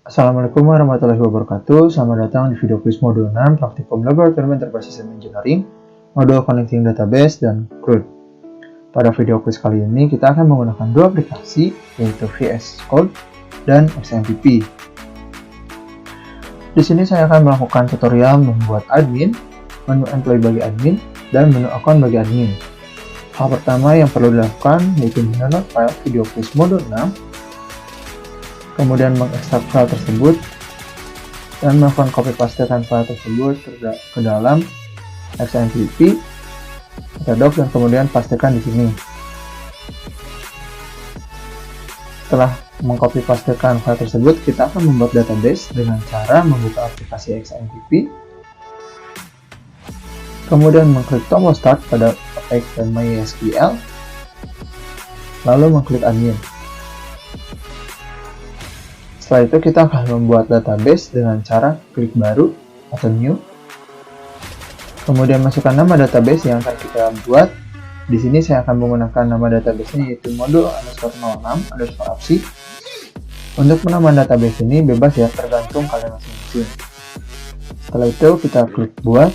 Assalamualaikum warahmatullahi wabarakatuh. Selamat datang di video quiz modul 6 Praktikum Laboratorium Enterprise System Engineering, modul Connecting Database dan CRUD. Pada video quiz kali ini kita akan menggunakan dua aplikasi, yaitu VS Code dan XMPP. Di sini saya akan melakukan tutorial membuat admin, menu employee bagi admin, dan menu account bagi admin. Hal pertama yang perlu dilakukan yaitu mendownload file video quiz modul 6, kemudian mengekstrak file tersebut dan melakukan copy pastekan file tersebut ke dalam XMPP atau docs dan kemudian pastekan di sini. Setelah mengcopy pastekan file tersebut, kita akan membuat database dengan cara membuka aplikasi XMPP, kemudian mengklik tombol start pada Apex dan MySQL, lalu mengklik admin. Setelah itu kita akan membuat database dengan cara klik baru atau new. Kemudian masukkan nama database yang akan kita buat. Di sini saya akan menggunakan nama database-nya yaitu modul_06_apsi. Untuk penambahan database ini bebas ya, tergantung kalian masing-masing. Setelah itu kita klik buat.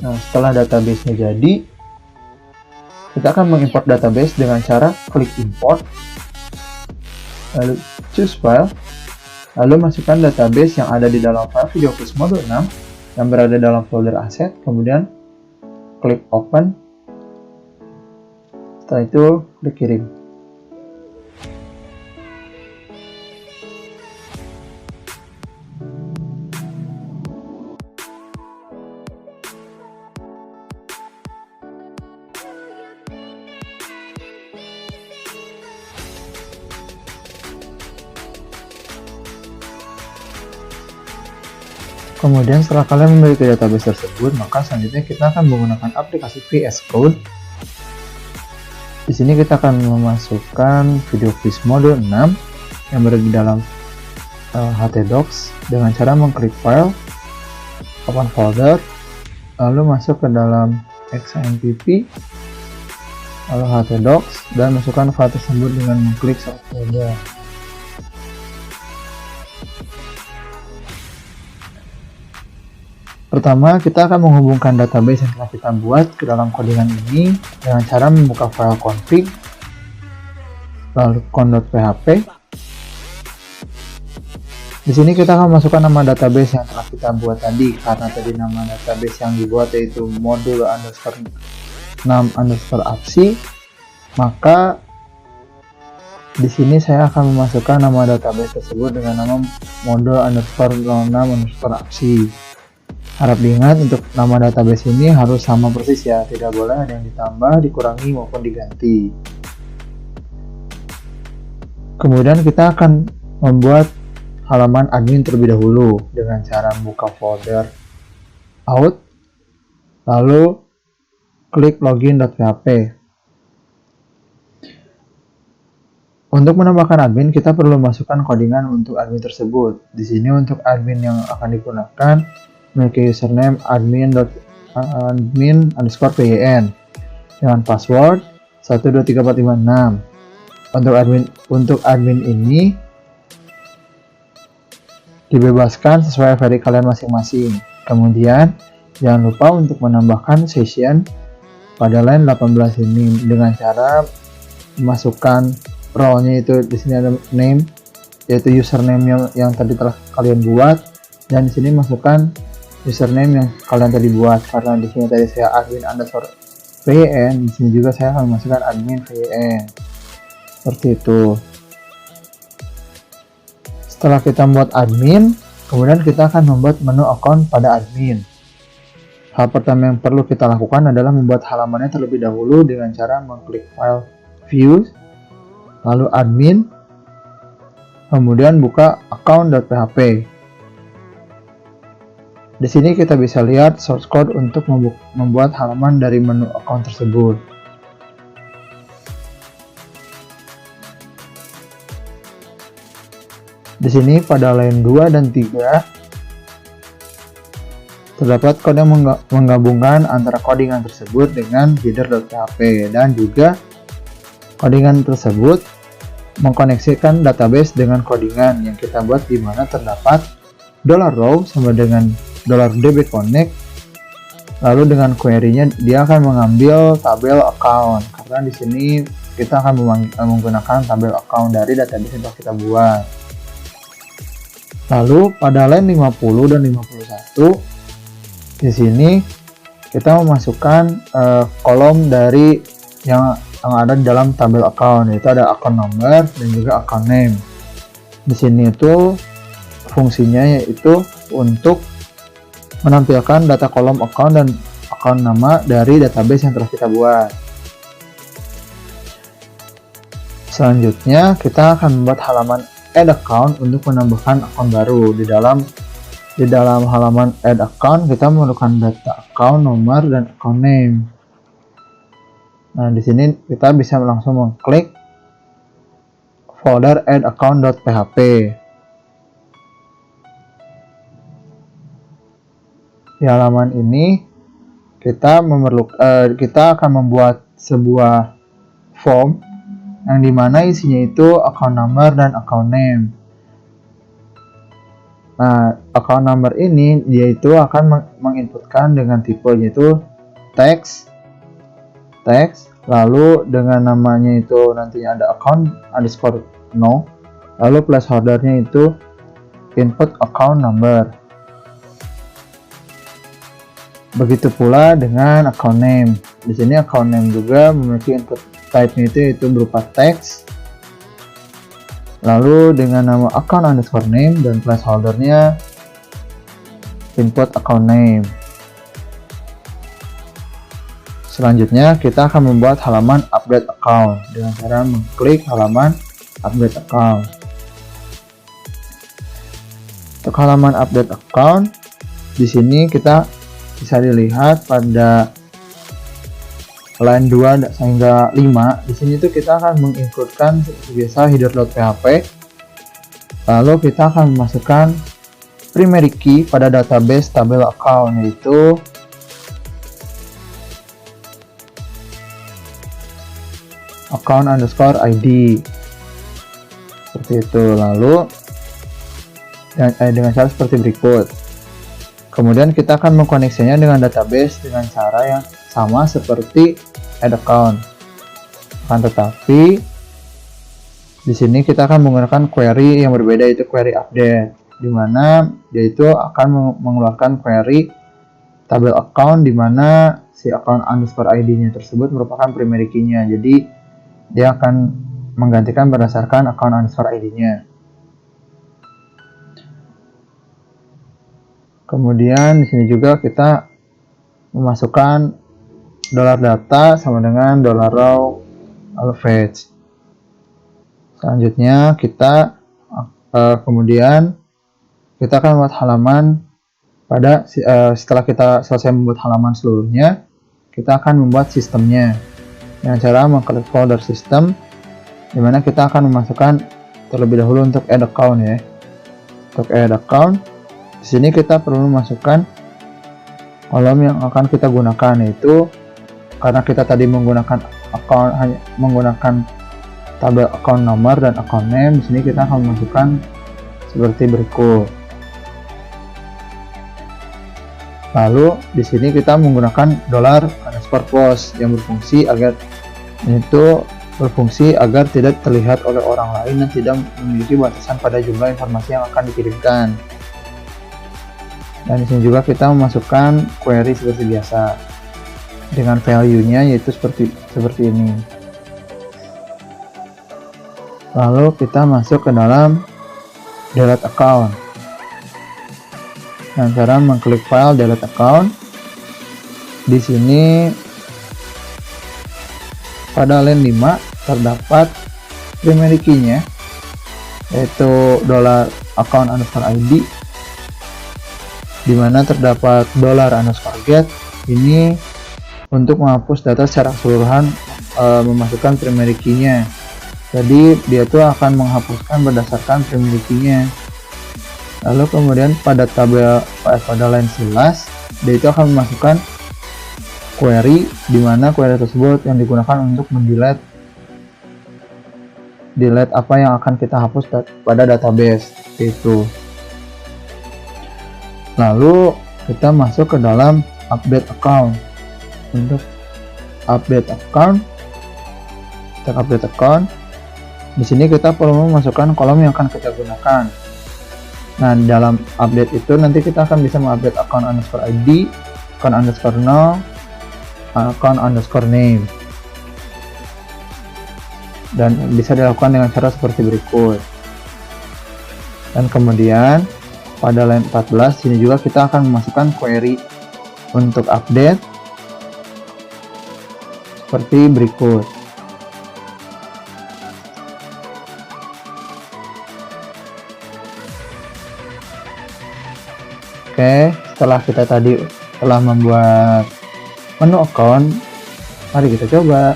Nah, setelah database-nya jadi, kita akan mengimport database dengan cara klik import, lalu choose file, lalu masukkan database yang ada di dalam file video quiz modul 6 yang berada dalam folder aset, kemudian klik open. Setelah itu klik kirim. Kemudian setelah kalian memiliki database tersebut, maka selanjutnya kita akan menggunakan aplikasi VS Code. Di sini kita akan memasukkan video quiz modul 6 yang berada di dalam htdocs dengan cara mengklik file, open folder, lalu masuk ke dalam XMPP, lalu htdocs, dan masukkan file tersebut dengan mengklik sort folder. Pertama, kita akan menghubungkan database yang telah kita buat ke dalam codingan ini dengan cara membuka file config, lalu con.php. Di sini kita akan masukkan nama database yang telah kita buat tadi, karena tadi nama database yang dibuat yaitu modul_6_apsi, maka di sini saya akan memasukkan nama database tersebut dengan nama modul_06_apsi. Harap diingat untuk nama database ini harus sama persis ya, tidak boleh ada yang ditambah, dikurangi maupun diganti. Kemudian kita akan membuat halaman admin terlebih dahulu dengan cara membuka folder out, lalu klik login.php. Untuk menambahkan admin, kita perlu masukkan codingan untuk admin tersebut. Di sini untuk admin yang akan digunakan memiliki username admin_pyn dengan password 123456. Untuk admin ini dibebaskan sesuai versi kalian masing-masing. Kemudian jangan lupa untuk menambahkan session pada line 18 ini dengan cara memasukkan role-nya, itu di sini ada name yaitu username yang tadi telah kalian buat, dan di sini masukkan username yang kalian tadi buat. Karena di sini tadi saya admin_pyn, di sini juga saya akan memasukkan admin_pyn. Seperti itu. Setelah kita membuat admin, kemudian kita akan membuat menu account pada admin. Hal pertama yang perlu kita lakukan adalah membuat halamannya terlebih dahulu dengan cara mengklik file view, lalu admin, kemudian buka account.php. Di sini kita bisa lihat source code untuk membuat halaman dari menu account tersebut. Di sini pada line 2 dan 3 terdapat kode yang menggabungkan antara codingan tersebut dengan header.php, dan juga codingan tersebut mengkoneksikan database dengan codingan yang kita buat, di mana terdapat $row sama dengan $db connect. Lalu dengan query-nya dia akan mengambil tabel account, karena di sini kita akan menggunakan tabel account dari database yang kita buat. Lalu pada line 50 dan 51 di sini kita memasukkan kolom dari yang ada di dalam tabel account, yaitu ada account number dan juga account name. Di sini itu fungsinya yaitu untuk menampilkan data kolom account dan account nama dari database yang telah kita buat. Selanjutnya kita akan membuat halaman add account untuk menambahkan akun baru. Di dalam halaman add account kita memerlukan data account, nomor, dan account name. Nah, di sini kita bisa langsung mengklik folder add account.php. Di halaman ini kita akan membuat sebuah form yang dimana isinya itu account number dan account name. Nah, account number ini yaitu akan menginputkan dengan tipe yaitu text, lalu dengan namanya itu nantinya ada account _no, lalu placeholdernya itu input account number. Begitu pula dengan account name. Di sini account name juga memiliki input type-nya itu berupa text. Lalu dengan nama account _name dan placeholdernya input account name. Selanjutnya kita akan membuat halaman update account dengan cara mengklik halaman update account. Untuk halaman update account, di sini kita bisa dilihat pada line 2 hingga 5. Di sini tuh kita akan menginputkan seperti biasa header.php. Lalu kita akan memasukkan primary key pada database tabel account, yaitu account _id seperti itu. Lalu dengan cara seperti berikut. Kemudian kita akan mengkoneksinya dengan database dengan cara yang sama seperti add account. Akan tetapi di sini kita akan menggunakan query yang berbeda, yaitu query update, di mana yaitu akan mengeluarkan query tabel account di mana si account _id-nya tersebut merupakan primary key-nya. Jadi dia akan menggantikan berdasarkan account _id-nya. Kemudian di sini juga kita memasukkan $data sama dengan $row lalu fetch. Selanjutnya kita kemudian kita akan membuat halaman setelah kita selesai membuat halaman seluruhnya, kita akan membuat sistemnya dengan cara mengklik folder system, di mana kita akan memasukkan terlebih dahulu untuk add account ya. Untuk add account, di sini kita perlu memasukkan kolom yang akan kita gunakan, yaitu karena kita tadi menggunakan tabel account nomor dan account name. Di sini kita akan memasukkan seperti berikut. Lalu di sini kita menggunakan $_post yang berfungsi agar tidak terlihat oleh orang lain dan tidak memiliki batasan pada jumlah informasi yang akan dikirimkan. Dan di sini juga kita memasukkan query seperti biasa dengan value-nya yaitu seperti ini. Lalu kita masuk ke dalam delete account. Dengan cara mengklik file delete account. Di sini pada line 5 terdapat primary key-nya yaitu $account_id, di mana terdapat $_get. Ini untuk menghapus data secara keseluruhan, memasukkan primary key-nya. Jadi dia itu akan menghapuskan berdasarkan primary key-nya. Lalu kemudian pada line 11 dia itu akan memasukkan query, di mana query tersebut yang digunakan untuk mendelete delete apa yang akan kita hapus pada database itu. Lalu kita masuk ke dalam update account. Untuk update account, kita update account. Di sini kita perlu memasukkan kolom yang akan kita gunakan. Nah, dalam update itu nanti kita akan bisa mengupdate account underscore ID, account underscore no, account underscore name. Dan bisa dilakukan dengan cara seperti berikut. Dan kemudian pada line 14 sini juga kita akan memasukkan query untuk update seperti berikut. Oke, setelah kita tadi telah membuat menu account, mari kita coba.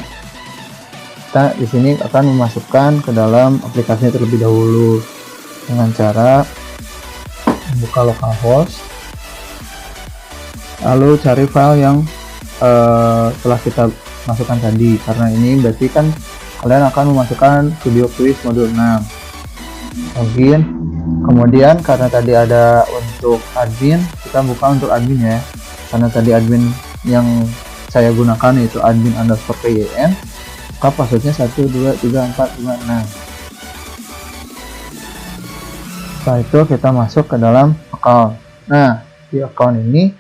Kita di sini akan memasukkan ke dalam aplikasinya terlebih dahulu dengan cara membuka localhost, lalu cari file yang telah kita masukkan tadi. Karena ini berarti kan kalian akan memasukkan video quiz modul 6. Login, kemudian karena tadi ada untuk admin, kita buka untuk admin ya. Karena tadi admin yang saya gunakan yaitu admin underscore PYN, maka passwordnya 1234566. Setelah itu kita masuk ke dalam account. Nah, di account ini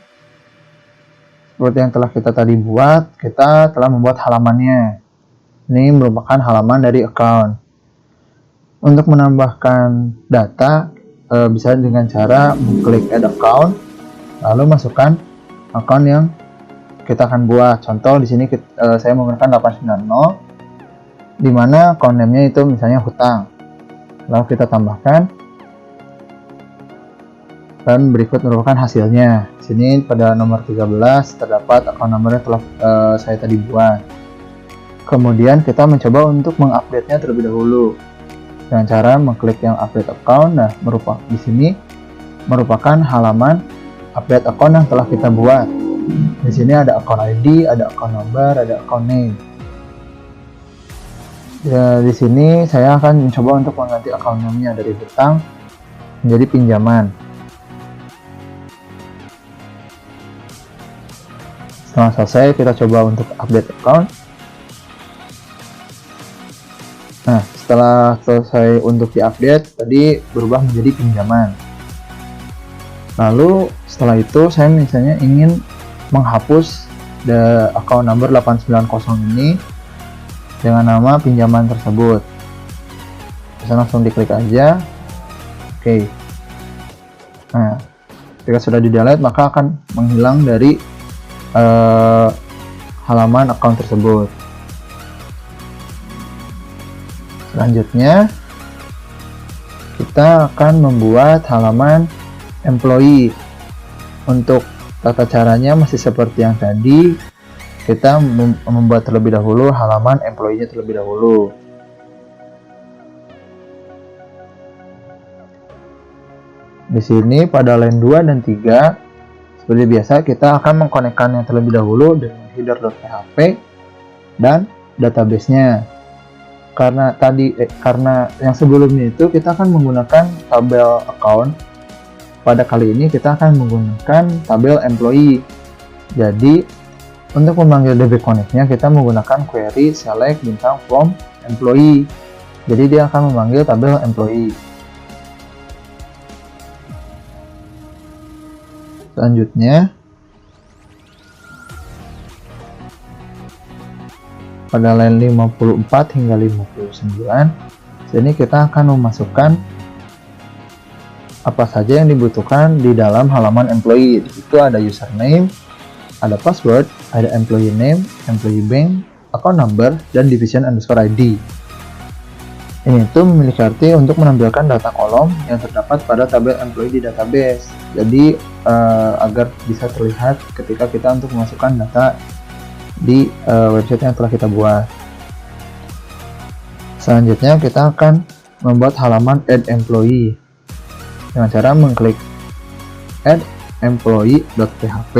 seperti yang telah kita tadi buat, kita telah membuat halamannya. Ini merupakan halaman dari account. Untuk menambahkan data bisa dengan cara mengklik add account, lalu masukkan account yang kita akan buat. Contoh di sini saya menggunakan 890, di mana account name-nya itu misalnya hutang. Lalu kita tambahkan, dan berikut merupakan hasilnya. Di sini pada nomor 13 terdapat account number yang telah saya tadi buat. Kemudian kita mencoba untuk mengupdate-nya terlebih dahulu dengan cara mengklik yang update account. Nah, di sini merupakan halaman update account yang telah kita buat. Di sini ada account ID, ada account number, ada account name. Ya, di sini saya akan mencoba untuk mengganti account name-nya dari hutang menjadi pinjaman. Setelah selesai, kita coba untuk update account. Nah, setelah selesai untuk diupdate, tadi berubah menjadi pinjaman. Lalu setelah itu saya misalnya ingin menghapus account number 890 ini dengan nama pinjaman tersebut. Bisa langsung diklik aja. Oke. Nah, ketika sudah di-delete maka akan menghilang dari halaman account tersebut. Selanjutnya kita akan membuat halaman employee. Untuk tata caranya masih seperti yang tadi, kita membuat terlebih dahulu halaman employee-nya terlebih dahulu. Di sini pada line 2 dan 3 seperti biasa kita akan mengkonekkannya terlebih dahulu dengan header.php dan database-nya. Karena yang sebelumnya itu kita akan menggunakan tabel account, pada kali ini kita akan menggunakan tabel employee. Jadi untuk memanggil DB Connect-nya kita menggunakan query select bintang from employee. Jadi dia akan memanggil tabel employee. Selanjutnya pada line 54 hingga 59 sini kita akan memasukkan apa saja yang dibutuhkan di dalam halaman employee. Itu ada username, ada password, ada employee name, employee bank, account number, dan division underscore ID. Ini itu memiliki arti untuk menampilkan data kolom yang terdapat pada tabel employee di database. Jadi agar bisa terlihat ketika kita untuk memasukkan data di website yang telah kita buat. Selanjutnya kita akan membuat halaman add employee dengan cara mengklik add employee.php.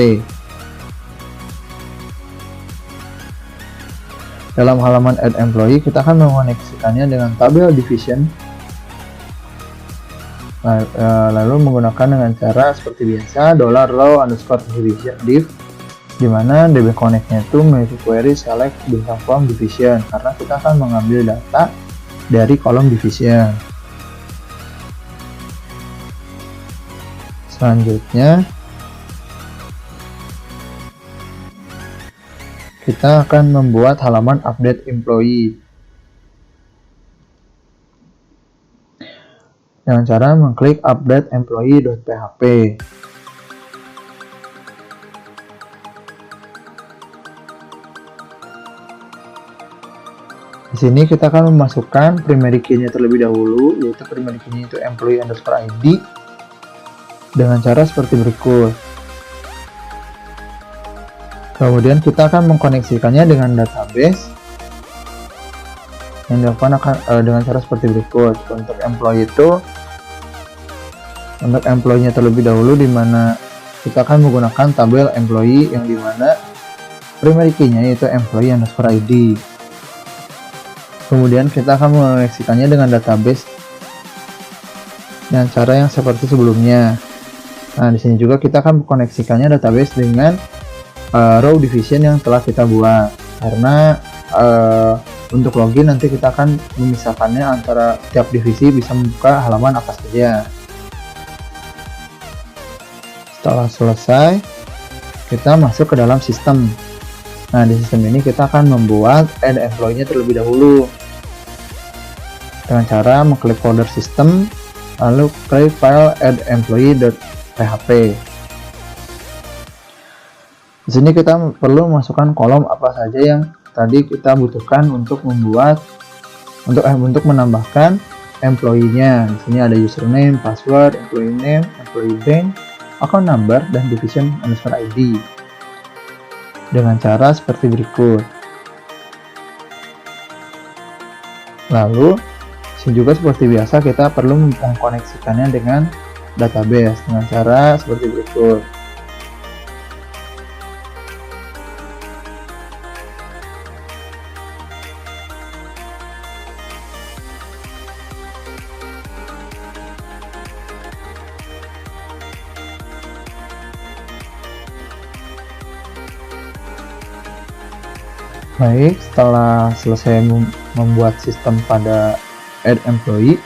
Dalam halaman add employee, kita akan mengoneksikannya dengan tabel division, lalu menggunakan dengan cara seperti biasa $row_div, di mana DB Connect-nya itu memiliki query select bintang form division, karena kita akan mengambil data dari kolom division. Selanjutnya, kita akan membuat halaman update employee dengan cara mengklik update employee.php. Di sini kita akan memasukkan primary key-nya terlebih dahulu, yaitu primary key-nya itu employee_id dengan cara seperti berikut. Kemudian kita akan mengkoneksikannya dengan database yang dilakukan dengan cara seperti berikut. Untuk employee-nya terlebih dahulu, di mana kita akan menggunakan tabel employee yang dimana primary key-nya yaitu employee_id. Kemudian kita akan mengoneksikannya dengan database dengan cara yang seperti sebelumnya. Nah, di sini juga kita akan mengkoneksikannya database dengan row division yang telah kita buat, karena untuk login nanti kita akan memisahkannya antara tiap divisi bisa membuka halaman apa saja. Setelah selesai, kita masuk ke dalam sistem. Nah, di sistem ini kita akan membuat add employee-nya terlebih dahulu dengan cara mengklik folder system, lalu klik file add employee.php. Di sini kita perlu memasukkan kolom apa saja yang tadi kita butuhkan untuk menambahkan employee-nya. Di sini ada username, password, employee name, employee bank, account number, dan division_id dengan cara seperti berikut. Lalu, sini juga seperti biasa kita perlu mengkoneksikannya dengan database dengan cara seperti berikut. Baik, setelah selesai membuat sistem pada add employee,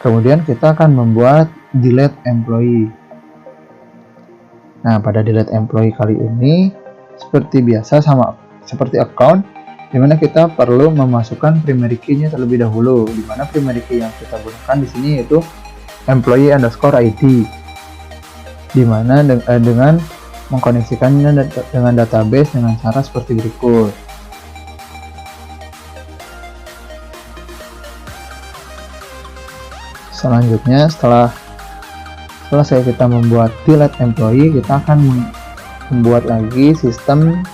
kemudian kita akan membuat delete employee. Nah, pada delete employee kali ini seperti biasa sama seperti account, dimana kita perlu memasukkan primary key-nya terlebih dahulu, dimana primary key yang kita gunakan di sini yaitu employee_id, dimana dengan mengkoneksikannya dengan database dengan cara seperti berikut. Selanjutnya, setelah selesai kita membuat delete employee, kita akan membuat lagi sistem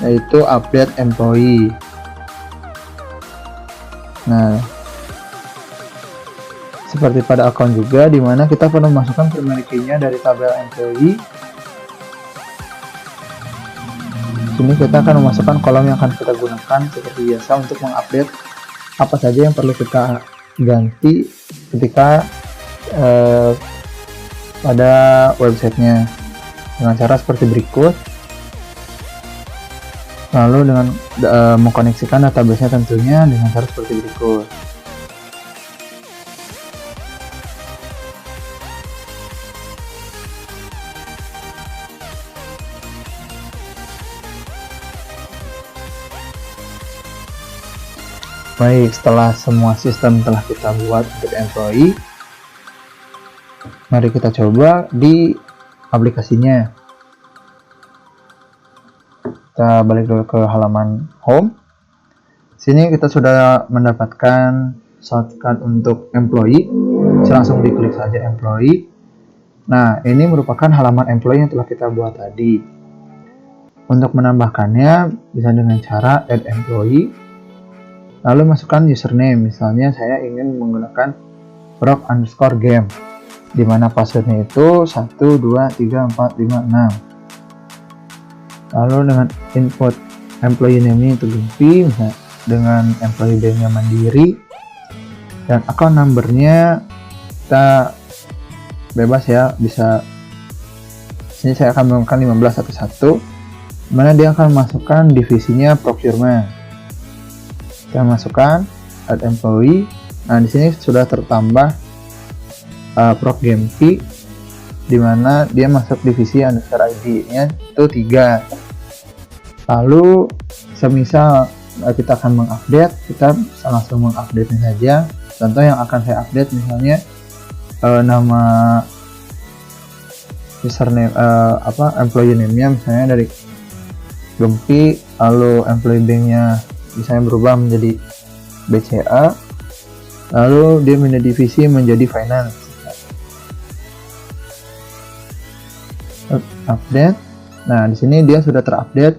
yaitu update employee. Nah, seperti pada account juga, dimana kita perlu memasukkan primary key-nya dari tabel employee. Sini kita akan memasukkan kolom yang akan kita gunakan seperti biasa untuk mengupdate apa saja yang perlu kita ganti ketika pada websitenya dengan cara seperti berikut. Lalu dengan mengkoneksikan database-nya tentunya dengan cara seperti berikut. Baik, setelah semua sistem telah kita buat untuk employee, mari kita coba di aplikasinya. Kita balik dulu ke halaman home. Sini kita sudah mendapatkan shortcut untuk employee. Langsung diklik saja employee. Nah, ini merupakan halaman employee yang telah kita buat tadi. Untuk menambahkannya bisa dengan cara add employee. Lalu masukkan username, misalnya saya ingin menggunakan rock_game, di mana passwordnya itu 123456. Lalu dengan input employee name-nya itu Gempi, misalnya dengan employee banknya Mandiri, dan account numbernya kita bebas ya, bisa sini saya akan menggunakan 1511, mana dia akan masukkan divisinya procurement. Kita masukkan add employee. Nah, di sini sudah tertambah Procgempi, di mana dia masuk divisi underscore ID-nya itu 3. Lalu semisal kita akan mengupdate, kita langsung mengupdate-nya saja. Contoh yang akan saya update misalnya nama username employee name-nya misalnya dari Gempi, lalu employee bank-nya misalnya berubah menjadi BCA, lalu dia pindah divisi menjadi finance. Update. Nah, di sini dia sudah terupdate,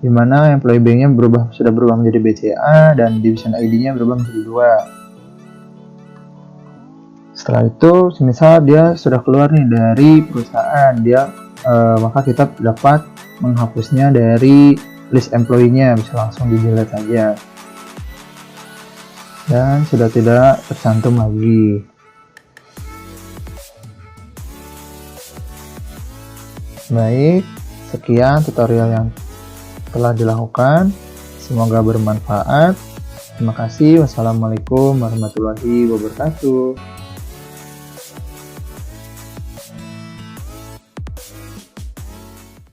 di mana employee bank-nya sudah berubah menjadi BCA dan division ID-nya berubah menjadi 2. Setelah itu, semisal dia sudah keluar nih dari perusahaan, maka kita dapat menghapusnya dari list employee-nya, bisa langsung di-delete saja. Dan sudah tidak tercantum lagi. Baik, sekian tutorial yang telah dilakukan. Semoga bermanfaat. Terima kasih. Wassalamualaikum warahmatullahi wabarakatuh.